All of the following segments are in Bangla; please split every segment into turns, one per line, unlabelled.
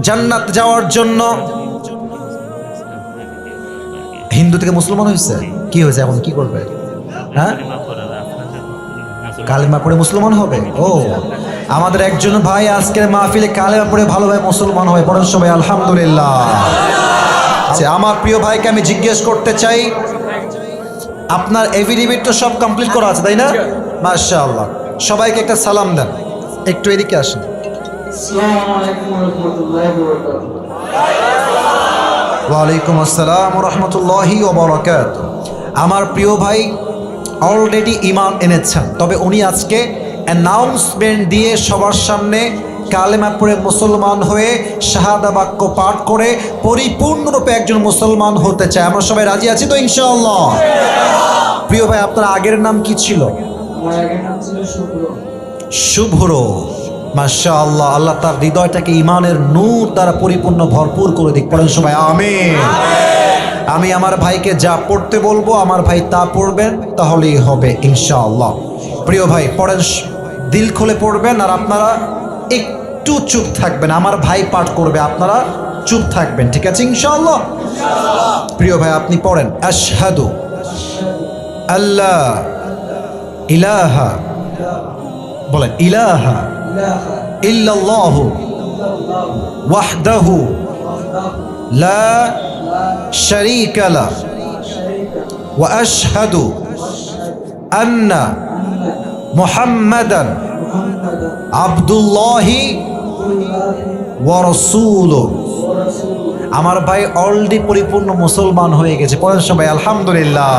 জান্নাত যাওয়ার জন্য হিন্দু থেকে মুসলমান হয়েছে, কি হয়েছে এখন কি করবে? হ্যাঁ, কালেমা পড়ে মুসলমান হবে। ও, আমাদের একজন ভাই আজকের মাহফিলে কালেমা পড়ে ভালোভাবে মুসলমান হয়, পড়েন সবাই আলহামদুলিল্লাহ। আচ্ছা, আমার প্রিয় ভাইকে আমি জিজ্ঞেস করতে চাই, আপনার এফিডেভিট তো সব কমপ্লিট করা আছে তাই না? মাশাআল্লাহ, সবাইকে একটা সালাম দেন, একটু এদিকে আসেন।
আসসালামু আলাইকুম ওয়া রাহমাতুল্লাহি ওয়া বারাকাতুহু।
ওয়ালাইকুম আসসালাম ওয়া রাহমাতুল্লাহি ওয়া বারাকাতুহু। আমার প্রিয় ভাই অলরেডি ঈমান এনেছেন, তবে উনি আজকে অ্যানাউন্সমেন্ট দিয়ে সবার সামনে কালেমা পড়ে মুসলমান হয়ে শাহাদা বাক্য পাঠ করে পরিপূর্ণরূপে একজন মুসলমান হতে চায়। আমরা সবাই রাজি আছি তো ইনশাআল্লাহ? প্রিয় ভাই, আপনার আগের নাম কি ছিল?
আমার আগের নাম ছিল শুভ্র।
শুভ্র, মাশাআল্লাহ। আল্লাহ তার হৃদয়টাকে ঈমানের নূর দ্বারা পরিপূর্ণ ভরপুর করে দিক, পড়েন সবাই আমিন। আমি আমার ভাইকে যা পড়তে বলবো আমার ভাই তা পড়বেন, তাহলেই হবে ইনশাআল্লাহ। প্রিয় ভাই পড়েন, দিল খুলে পড়বেন, আর আপনারা একটু চুপ থাকবেন। আমার ভাই পাঠ করবে, আপনারা চুপ থাকবেন, ঠিক আছে ইনশাআল্লাহ? প্রিয় ভাই আপনি পড়েন, আশহাদু আল্লাহ ইলাহা, বলেন ইলাহা ইল্লাল্লাহু ওয়াহদাহু লা শারীকা লাহু ওয়া আশহাদু আন্না মুহাম্মাদান আবদুল্লাহি ওয়া রাসূলুহু। আমার ভাই অলরেডি পরিপূর্ণ মুসলমান হয়ে গেছে, পড়েন সবাই আলহামদুলিল্লাহ।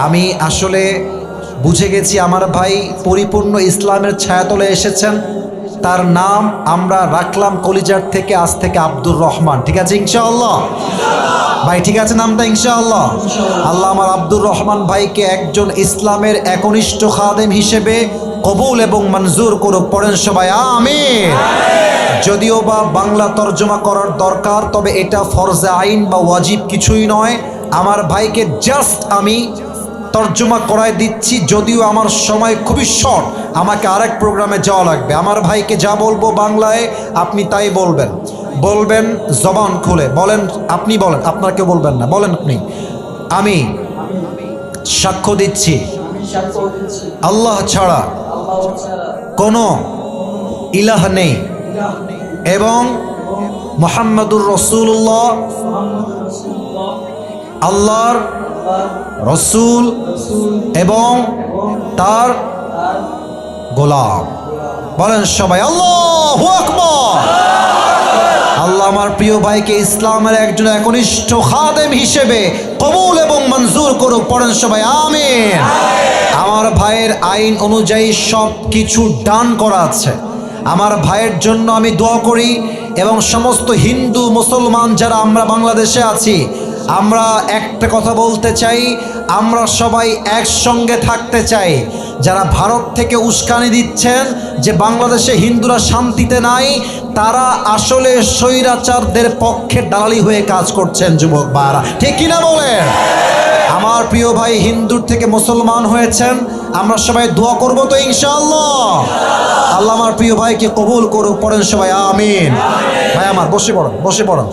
আমি আসলে বুঝে গেছি আমার ভাই পরিপূর্ণ ইসলামের ছায়াতলে এসেছেন। তার নাম আমরা রাখলাম কলিজার থেকে, আজ থেকে আব্দুর রহমান, ঠিক আছে ইনশাআল্লাহ? ভাই ঠিক আছে নামটা ইনশাআল্লাহ? আল্লাহ আমার আব্দুর রহমান ভাইকে একজন ইসলামের একনিষ্ঠ খাদেম হিসেবে কবুল এবং মঞ্জুর করুক, পড়েন সবাই আমিন। যদিও বা বাংলা তর্জমা করার দরকার, তবে এটা ফরজে আইন বা ওয়াজিব কিছুই নয়। আমার ভাইকে জাস্ট আমি তর্জমা করায় দিচ্ছি, যদিও আমার সময় খুবই শর্ট, আমাকে আরেক প্রোগ্রামে যাওয়া লাগবে। আমার ভাইকে যা বলবো বাংলায় আপনি তাই বলবেন, বলবেন জবান খুলে বলেন, আপনি বলেন, আপনার কেউ বলবেন না, বলেন আপনি। আমি সাক্ষ্য দিচ্ছি আল্লাহ ছাড়া কোনো ইলাহ নেই এবং মুহাম্মাদুর রাসূলুল্লাহ আল্লাহর রসুল এবং তার গোলাম, বলেন সবাই আল্লাহু আকবার। আল্লাহ আমার প্রিয় ভাইকে ইসলামের একজন একনিষ্ঠ খাদেম হিসেবে কবুল এবং মঞ্জুর করুক, পড়েন সবাই আমিন। আমার ভাইয়ের আইন অনুযায়ী সব কিছু ডান করা আছে। আমার ভাইয়ের জন্য আমি দোয়া করি, এবং সমস্ত হিন্দু মুসলমান যারা আমরা বাংলাদেশে আছি, আমরা একটা কথা বলতে চাই, আমরা সবাই একসঙ্গে থাকতে চাই। যারা ভারত থেকে উস্কানি দিচ্ছেন যে বাংলাদেশে হিন্দুরা শান্তিতে নাই, তারা আসলে স্বৈরাচারদের পক্ষে দালালি হয়ে কাজ করছেন যুবক ভাইরা, ঠিক কিনা বলেন? আমার প্রিয় ভাই হিন্দুর থেকে মুসলমান হয়েছেন, আমরা সবাই দোয়া করবো তো ইনশাআল্লাহ? আল্লাহ আমার প্রিয় ভাইকে কবুল করুক, পড়েন সবাই আমিন। ভাই আমার বসে পড়েন, বসে পড়েন।